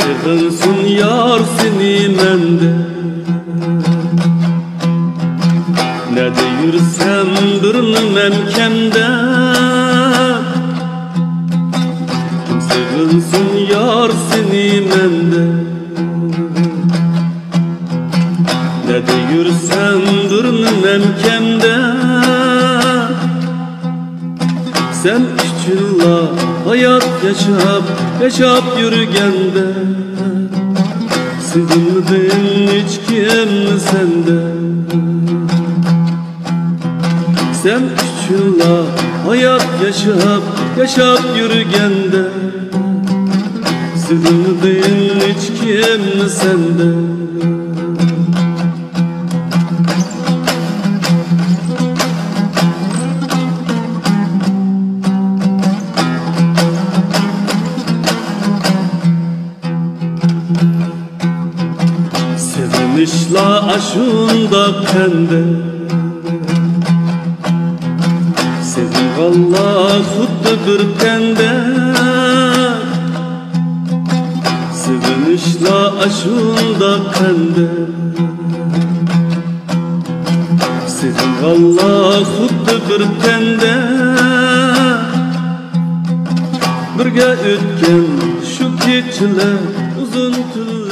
Sevginsin yar seni mende. Ne deyirsen birini memkende. Sevginsin yar seni mende. Ne deyirsen birini memkende. Sen üçünla hayat yaşap yürügende. Sevildin hiç kim sende. Sen üçünla hayat yaşap yürügende. Sevildin hiç kim sende. Sevmişla aşığında pende. Sevdim valla xuddi bir pende. Sevmişla aşığında pende. Sevdim valla xuddi bir pende. Birga o'tgan shu kechalar uzun tunlar.